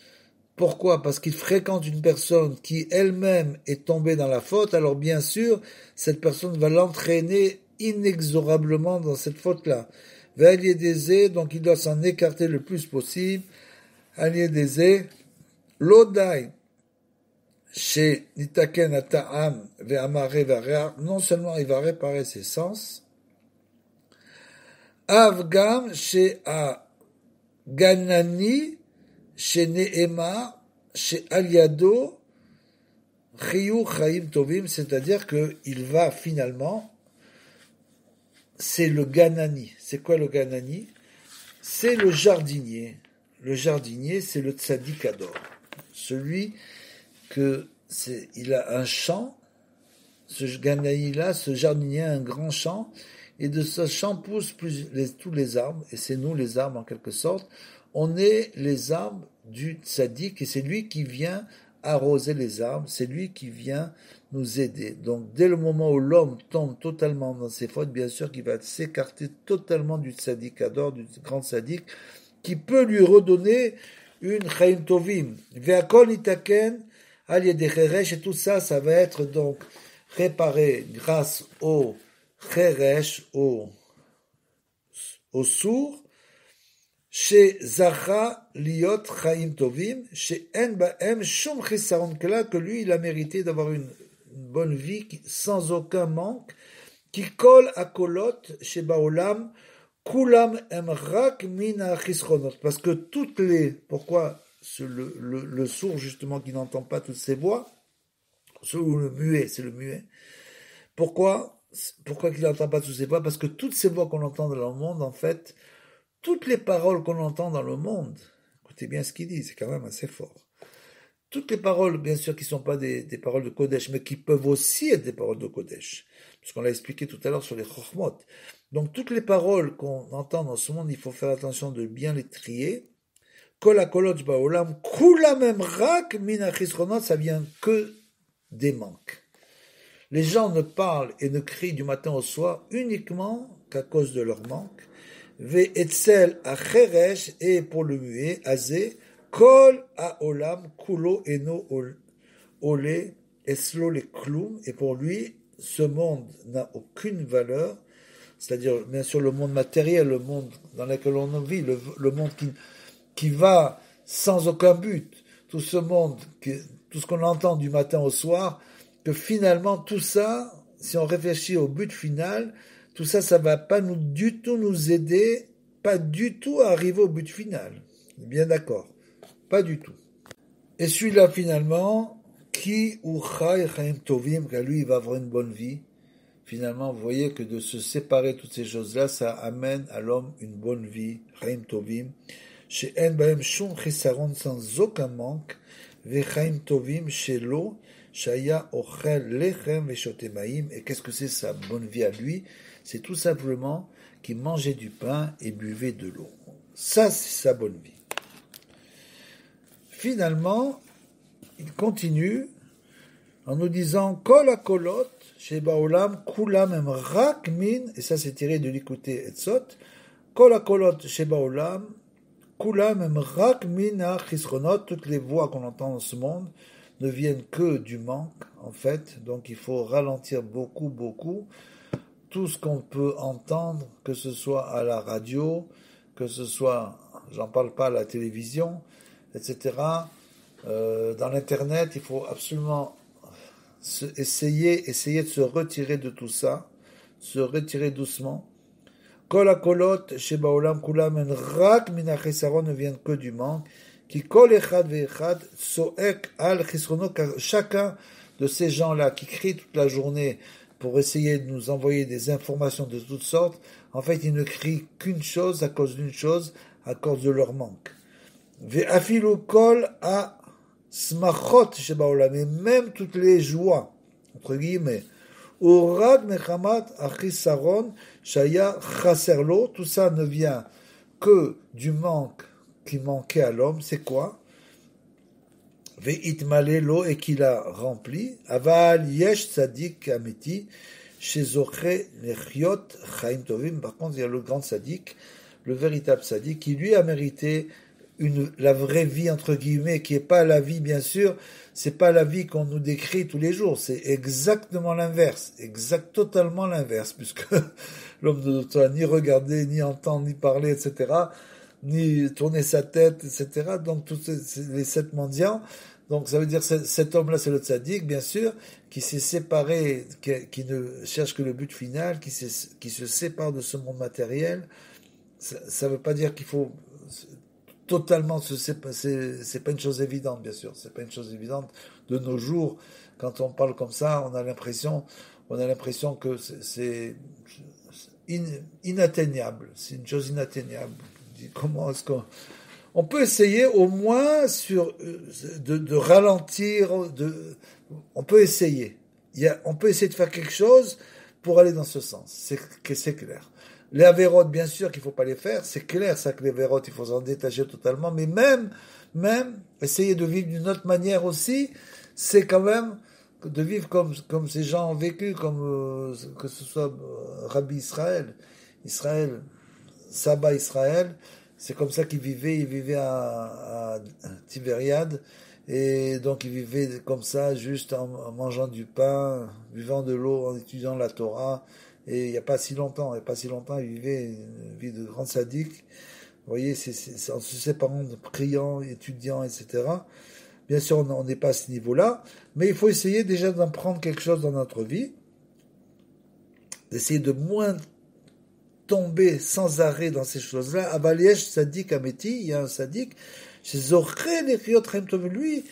pourquoi? Parce qu'il fréquente une personne qui elle-même est tombée dans la faute, alors bien sûr, cette personne va l'entraîner inexorablement dans cette faute-là. Ve'aliedeze, donc il doit s'en écarter le plus possible. Aliedeze, l'odai, chez Nitaken Ata'am ve'amare ve'area, non seulement il va réparer ses sens, Avgam chez a Ganani, chez Ne'ema, chez Aliado, Chiyu Chaim Tovim, c'est-à-dire qu'il va finalement, c'est le Ganani. C'est quoi le Ganani? C'est le jardinier. Le jardinier, c'est le Tzadik Ador. Celui il a un champ, ce Ganani-là, ce jardinier a un grand champ, et de ce champ poussent tous les arbres, et c'est nous les arbres en quelque sorte. On est les arbres du tzaddik, et c'est lui qui vient arroser les arbres, c'est lui qui vient nous aider. Donc dès le moment où l'homme tombe totalement dans ses fautes, bien sûr qu'il va s'écarter totalement du tzaddik ador, du grand tzaddik, qui peut lui redonner une chaim tovim. Ve'akol itaken al yedei cheresh, et tout ça, ça va être donc réparé grâce au cheresh, au sourd, chez Zacha liot chaim tovim, chez en baem shum chisaron, que lui il a mérité d'avoir une bonne vie sans aucun manque, qui colle à kolot chez baolam kulam emrak min chisronot, parce que pourquoi le sourd justement qui n'entend pas toutes ces voix, ou le muet, c'est le muet, pourquoi qu'il n'entend pas toutes ces voix? Parce que toutes ces voix qu'on entend dans le monde, en fait, toutes les paroles qu'on entend dans le monde, écoutez bien ce qu'il dit, c'est quand même assez fort. Toutes les paroles, bien sûr, qui ne sont pas des paroles de Kodesh, mais qui peuvent aussi être des paroles de Kodesh, puisqu'on l'a expliqué tout à l'heure sur les Chochmot. Donc toutes les paroles qu'on entend dans ce monde, il faut faire attention de bien les trier. Kol hakolot ba'olam, kulam emrak min achisronot, ça vient que des manques. Les gens ne parlent et ne crient du matin au soir uniquement qu'à cause de leur manque. Ve'etzel acheresh, et pour le muet, azé, kol haolam kulo eno olé eslo le kloum, et pour lui, ce monde n'a aucune valeur, c'est-à-dire bien sûr le monde matériel, le monde dans lequel on vit, le monde qui va sans aucun but, tout ce monde, tout ce qu'on entend du matin au soir, que finalement tout ça, si on réfléchit au but final, tout ça, ça va pas du tout nous aider, pas du tout à arriver au but final. Bien d'accord, pas du tout. Et celui-là finalement, qui ou chai chaim tovim, car lui il va avoir une bonne vie. Finalement, vous voyez que de se séparer de toutes ces choses-là, ça amène à l'homme une bonne vie, chaim tovim. Chez En Bahem Shum Chisaron, sans aucun manque, Vechaim Tovim Shelo, Shaya Ochel Lechem Veshotemaim. Et qu'est-ce que c'est sa bonne vie à lui? C'est tout simplement qu'il mangeait du pain et buvait de l'eau. Ça, c'est sa bonne vie. Finalement, il continue en nous disant Kol HaKolot Sheba Olam Kulam Em Rak Min, et ça c'est tiré de l'écouter Etzot, Kol HaKolot Sheba Olam Kulam Em Rak Min HaChisronot, toutes les voix qu'on entend dans ce monde ne viennent que du manque, en fait, donc il faut ralentir beaucoup, tout ce qu'on peut entendre, que ce soit à la radio, que ce soit, j'en parle pas à la télévision, etc., dans l'internet, il faut absolument essayer de se retirer de tout ça, se retirer doucement. Kol hakolot sheba olam kulam en rak min hachesaron, ne viennent que du manque. Ki kol echad ve'echad soek al chisrono, car chacun de ces gens-là qui crient toute la journée pour essayer de nous envoyer des informations de toutes sortes, en fait, ils ne crient qu'une chose, à cause d'une chose, à cause de leur manque. Ve'afilu kol ha smachot sheba olam, et même toutes les joies, entre guillemets, urad mechamat achisaron shaya chaserlo, tout ça ne vient que du manque qui manquait à l'homme. C'est quoi? Ve'itmale lo, et qu'il a rempli. Aval yesh tzadik amiti shezoche lechiot chaim tovim. Par contre, il y a le grand tzadik, le véritable tzadik, qui lui a mérité la vraie vie, entre guillemets, qui est pas la vie, bien sûr, c'est pas la vie qu'on nous décrit tous les jours, c'est exactement l'inverse, totalement l'inverse, puisque l'homme ne doit ni regarder, ni entendre, ni parler, etc., ni tourner sa tête, etc., donc tous les 7 mendiants. Donc ça veut dire que cet homme-là, c'est le tzaddik, bien sûr, qui s'est séparé, qui ne cherche que le but final, qui se sépare de ce monde matériel. Ça veut pas dire qu'il faut totalement c'est pas une chose évidente, bien sûr, c'est pas une chose évidente de nos jours. Quand on parle comme ça, on a l'impression que c'est inatteignable, c'est une chose inatteignable. Comment est-ce qu'on peut essayer au moins de ralentir, on peut essayer. On peut essayer de faire quelque chose pour aller dans ce sens. C'est clair. Les avérotes, bien sûr qu'il faut pas les faire. C'est clair, ça, que les avérotes, il faut s'en détacher totalement. Mais même, essayer de vivre d'une autre manière aussi, c'est quand même de vivre comme ces gens ont vécu, comme, que ce soit Rabbi Israël, Saba Israël, c'est comme ça qu'il vivait à Tibériade, et donc il vivait comme ça, juste en mangeant du pain, buvant de l'eau, en étudiant la Torah, et il n'y a pas si longtemps, il vivait une vie de grand sadique. Vous voyez, c'est en se séparant de priants, étudiants, etc. Bien sûr, on n'est pas à ce niveau-là, mais il faut essayer déjà d'en prendre quelque chose dans notre vie, d'essayer de moins tomber sans arrêt dans ces choses-là. Avaliesh Sadik Ameti, il y a un Sadik, chez Zorché Lechiot Chaim Tov, lui,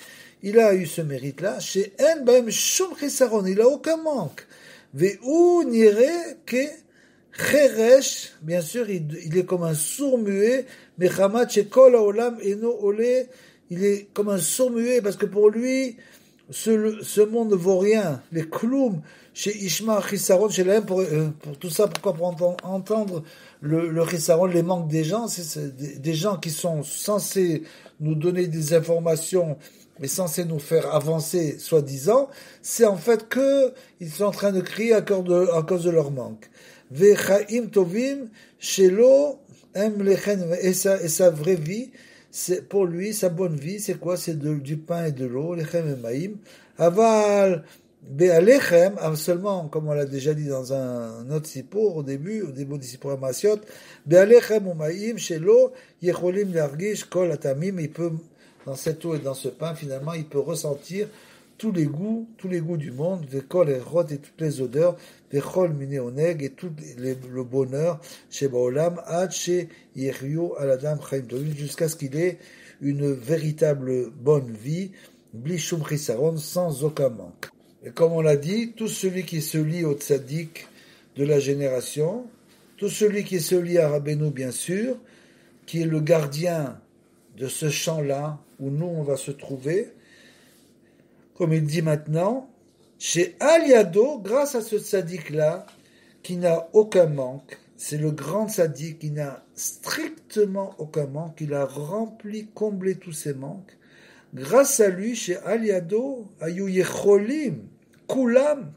il a eu ce mérite-là, chez En Bahem Shum Chisaron, il a aucun manque. Ve'u nire ke cheresh, bien sûr, il est comme un sourd-muet, mechamat shekol haolam eno ole, il est comme un sourd-muet, parce que pour lui, ce monde ne vaut rien. Les kloum, chez Ishma Chisaron, chez l'âme, pour tout ça, pourquoi? Pour entendre le Chisaron, les manques des gens, c'est des gens qui sont censés nous donner des informations est censé nous faire avancer, soi-disant, c'est en fait que ils sont en train de crier à cause de leur manque. Vechaim tovim shelo em lechen, et sa vraie vie, c'est pour lui, sa bonne vie, c'est quoi? C'est du pain et de l'eau, lechem et maïm. Aval be'alechem, seulement, comme on l'a déjà dit dans un autre sipour au début du sipour à Massiot, be'alechem ou maïm shelo yecholim largish kol atamim, il peut dans cette eau et dans ce pain, finalement, il peut ressentir tous les goûts du monde, vekol et rot et toutes les odeurs, vechol minéoneg et tout le bonheur, chez Baolam, ad chez Yechio aladam chaim tovim, jusqu'à ce qu'il ait une véritable bonne vie, bli shum chisaron, sans aucun manque. Et comme on l'a dit, tout celui qui se lie au tzaddik de la génération, tout celui qui se lie à Rabbeinu, bien sûr, qui est le gardien de ce champ-là, où nous on va se trouver, comme il dit maintenant, chez Aliado, grâce à ce tzaddik-là, qui n'a aucun manque, c'est le grand tzaddik qui n'a strictement aucun manque, il a rempli, comblé tous ses manques, grâce à lui, chez Aliado, ayu yecholim, kulam,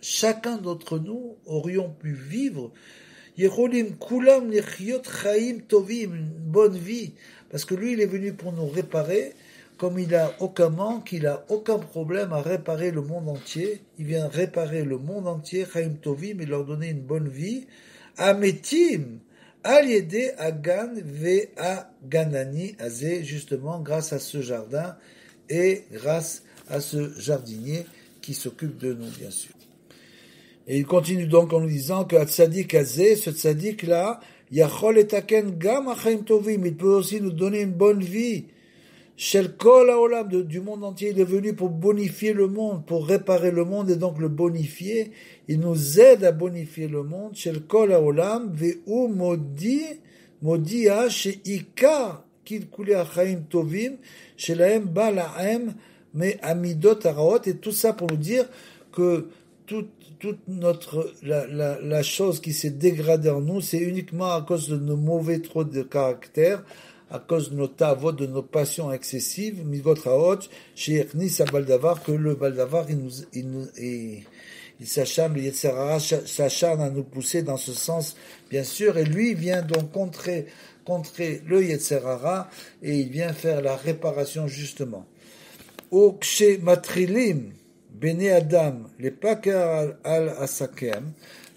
chacun d'entre nous aurions pu vivre, yecholim kulam lechiot chaim tovim, une bonne vie, parce que lui, il est venu pour nous réparer, comme il n'a aucun manque, il n'a aucun problème à réparer le monde entier. Il vient réparer le monde entier, Chaim Tovim, et leur donner une bonne vie. Ametim, Aliede Agan Ve Aganani Azé, justement grâce à ce jardin et grâce à ce jardinier qui s'occupe de nous, bien sûr. Et il continue donc en nous disant que Tzadik Azé, ce Tzadik là, Yachol etaken gam achaim tovim, il peut aussi nous donner une bonne vie. Shel kol haolam, du monde entier, il est venu pour bonifier le monde, pour réparer le monde et donc le bonifier. Il nous aide à bonifier le monde. Shel kol haolam, ve'u modia she'ikar kil kulei achaim tovim, shelahem ba lahem me amidot haraot, et tout ça pour nous dire que toute la chose qui s'est dégradée en nous, c'est uniquement à cause de nos mauvais traits de caractère, à cause de nos tavot, de nos passions excessives, migot raot, chez Echnis à Baldavar, que le Baldavar, il s'acharne, le Yetzer Hara s'acharne à nous pousser dans ce sens, bien sûr, et lui vient donc contrer le Yetzer Hara, et il vient faire la réparation justement. Au Kshe Matrilim, Bene Adam, les Pakar al-Asakem,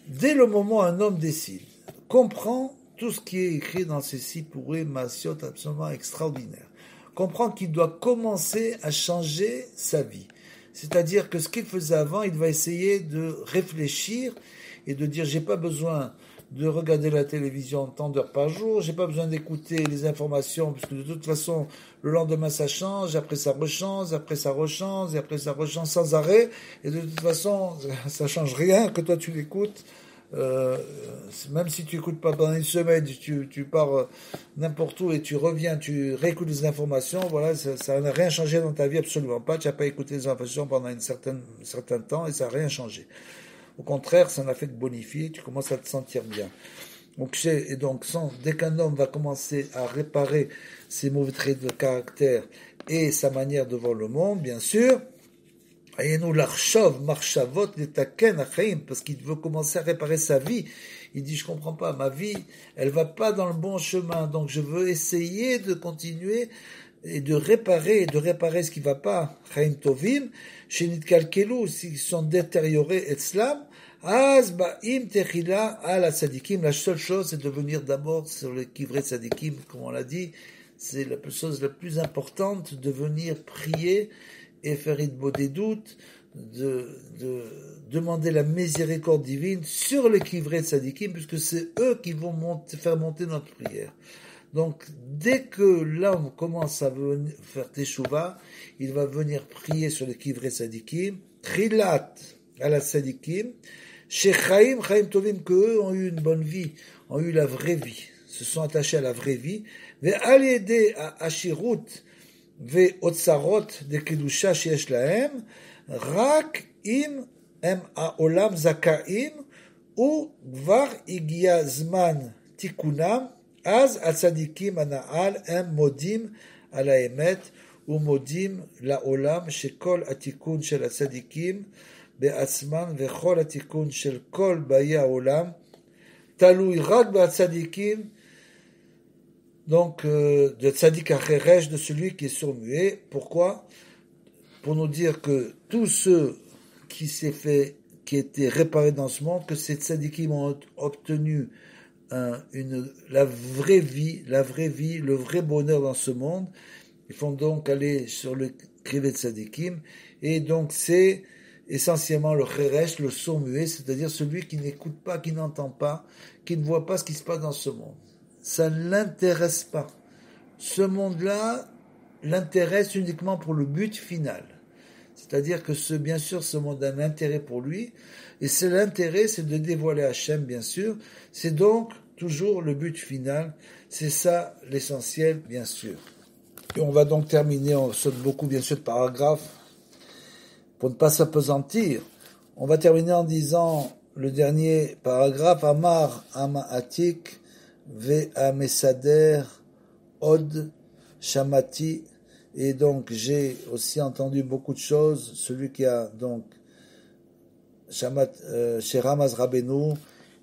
dès le moment où un homme décide, comprend tout ce qui est écrit dans ces sipouré massiot absolument extraordinaires, comprend qu'il doit commencer à changer sa vie. C'est-à-dire que ce qu'il faisait avant, il va essayer de réfléchir et de dire j'ai pas besoin de regarder la télévision tant d'heures par jour, j'ai pas besoin d'écouter les informations, parce que de toute façon, le lendemain ça change, après ça rechange, après ça rechange, et après ça rechange sans arrêt, et de toute façon, ça change rien que toi tu l'écoutes. Même si tu écoutes pas pendant une semaine, tu pars n'importe où et tu reviens, tu réécoutes les informations, voilà, ça n'a rien changé dans ta vie, absolument pas. Tu n'as pas écouté les informations pendant un certain temps et ça n'a rien changé. Au contraire, ça n'a fait que bonifier, tu commences à te sentir bien. Donc, dès qu'un homme va commencer à réparer ses mauvais traits de caractère et sa manière de voir le monde, bien sûr, ayenu l'archov, marchavot, letaken, achaim, parce qu'il veut commencer à réparer sa vie. Il dit, je comprends pas, ma vie, elle va pas dans le bon chemin, donc je veux essayer de continuer et de réparer ce qui va pas. Chaim tovim, shenit kalkelu, s'ils sont détériorés, etzlam, az ba'im techila ala tzadikim. La seule chose, c'est de venir d'abord sur le kivrei tzadikim, comme on l'a dit, c'est la chose la plus importante, de venir prier et faire des doutes, de demander la miséricorde divine sur les kivrei tzadikim, puisque c'est eux qui vont faire monter notre prière. Donc, dès que l'homme commence à faire teshuva, il va venir prier sur les kivrei tzadikim, trilat ala tzadikim, shechaim chaim tovim, qu'eux ont eu une bonne vie, ont eu la vraie vie, se sont attachés à la vraie vie, ve'al yedei hashirut, ואוצרות דקדושה שיש להם, רק אם הם העולם זכאים, וכבר הגיע זמן תיקונם, אז הצדיקים הנעל הם מודים על האמת, umodim la'olam shekol atikun shel hatzadikim be'atzman vechol atikun shel kol bayi ha'olam talui rak be'hatzadikim. Donc, de tzadik acheresh, de celui qui est sourd-muet. Pourquoi? Pour nous dire que tous ceux qui étaient réparés dans ce monde, que ces tzadikim ont obtenu la vraie vie, le vrai bonheur dans ce monde. Ils font donc aller sur le krivet tzadikim. Et donc, c'est essentiellement le cheresh, le sourd-muet, c'est-à-dire celui qui n'écoute pas, qui n'entend pas, qui ne voit pas ce qui se passe dans ce monde. Ça ne l'intéresse pas. Ce monde-là l'intéresse uniquement pour le but final. C'est-à-dire que bien sûr, ce monde a un intérêt pour lui, et l'intérêt, c'est de dévoiler Hachem, bien sûr. C'est donc toujours le but final. C'est ça l'essentiel, bien sûr. Et on va donc terminer, on saute beaucoup, bien sûr, de paragraphes, pour ne pas s'apesantir. On va terminer en disant le dernier paragraphe, Amar Amaatik, Ve'amesader Od Shamati, et donc j'ai aussi entendu beaucoup de choses. Celui qui a donc chez Ramaz Rabbeinu,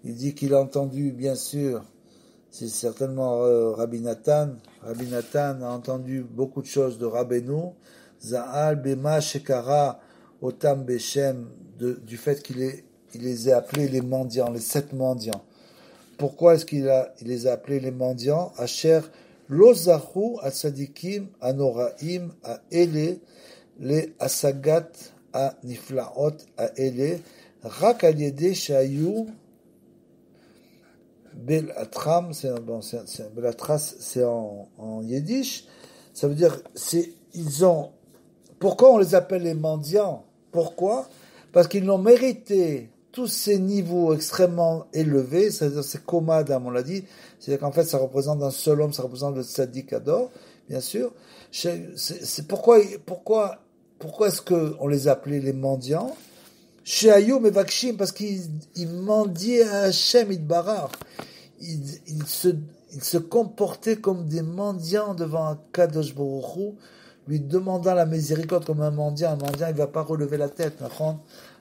il dit qu'il a entendu, bien sûr, c'est certainement Rabbi Nathan. Rabbi Nathan a entendu beaucoup de choses de Rabbeinu. Za'al Bema Shekara Otam Beshem, du fait qu'il les a appelés les mendiants, les 7 mendiants. Pourquoi est-ce qu'il les a appelés les mendiants? Asher lo zachu atzadikim anoraim a ele le asagat a niflaot a ele rak al yede shayu belatram, belatras c'est en yiddish, ça veut dire pourquoi on les appelle les mendiants? Pourquoi? Parce qu'ils l'ont mérité tous ces niveaux extrêmement élevés, c'est-à-dire c'est Komadam, on l'a dit, c'est-à-dire qu'en fait ça représente un seul homme, ça représente le tzaddik Ador, bien sûr. C'est pourquoi est-ce qu'on les appelait les mendiants? Sheayou mevakshim, parce qu'ils mendiaient à Hachem Itbarach. Ils se comportaient comme des mendiants devant un Kadosh Baruch Hu, lui demandant la miséricorde comme un mendiant. Un mendiant, il ne va pas relever la tête, un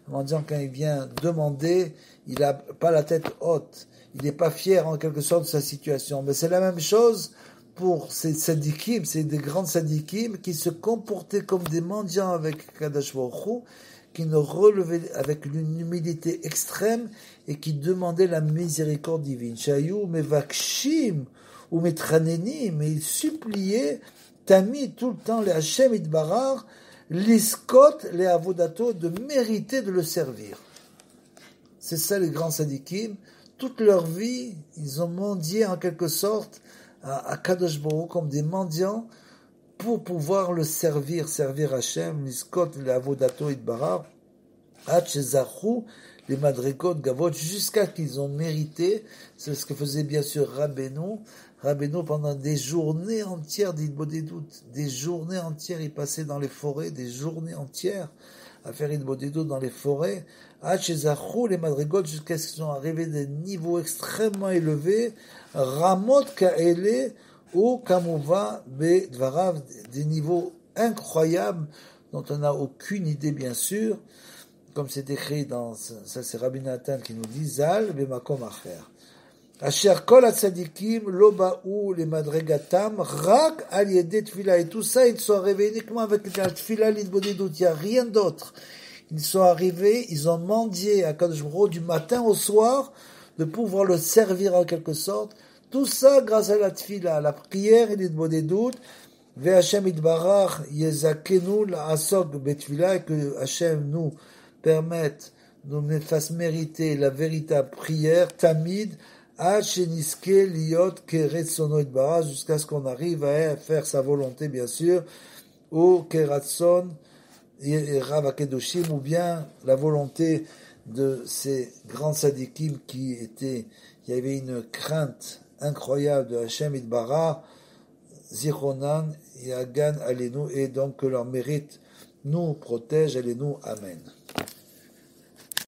mendiant, quand il vient demander, il n'a pas la tête haute. Il n'est pas fier, en quelque sorte, de sa situation. Mais c'est la même chose pour ces tzadikim, c'est des grands tzadikim qui se comportaient comme des mendiants avec Kadosh Baruch Hu, qui ne relevaient avec une humilité extrême et qui demandaient la miséricorde divine. Shayou mevakshim ou metranenim, mais ils suppliaient, Tamid, tout le temps, les Hachem Itbarach, l'iskot, les avodato, de mériter de le servir. C'est ça les grands sadikim. Toute leur vie, ils ont mendié en quelque sorte à Kadosh Baruch Hu comme des mendiants pour pouvoir le servir Hachem, l'iskot, les avodato Itbarach, Hachezachu, les madrikot gavot, jusqu'à qu'ils ont mérité. C'est ce que faisait bien sûr Rabbeinu. Rabbeinu, pendant des journées entières d'Hitbodedut, des journées entières, il passait dans les forêts, des journées entières à faire Hitbodedut dans les forêts. Hachezachu, les madrikot, jusqu'à ce qu'ils sont arrivés à des niveaux extrêmement élevés. Ramot ka'ele ou kamova bedvarav, des niveaux incroyables dont on n'a aucune idée, bien sûr. Comme c'est écrit ça c'est Rabbi Nathan qui nous dit, Zal bemakom acher. Asher kol hatzadikim lo ba'u le madregatam rak al yedei tfila. Et tout ça, ils sont arrivés uniquement avec la tfila l'itbodedut. Il n'y a rien d'autre. Ils sont arrivés, ils ont mendié à Kadosh Baruch Hu du matin au soir de pouvoir le servir en quelque sorte. Tout ça grâce à la tfila, à la prière et l'itbodedut. Ve Hashem itbarach yezakenu la'asok betfila, et que Hashem nous permette, nous fasse mériter la véritable prière, tamid, Hacheniske liot keretsono itbarach, jusqu'à ce qu'on arrive à faire sa volonté, bien sûr, ou keratson rav akedoshim, ou bien la volonté de ces grands sadikim il y avait une crainte incroyable de Hachem itbarach, zichronan yagan alenu, et donc que leur mérite nous protège, alenu, amen.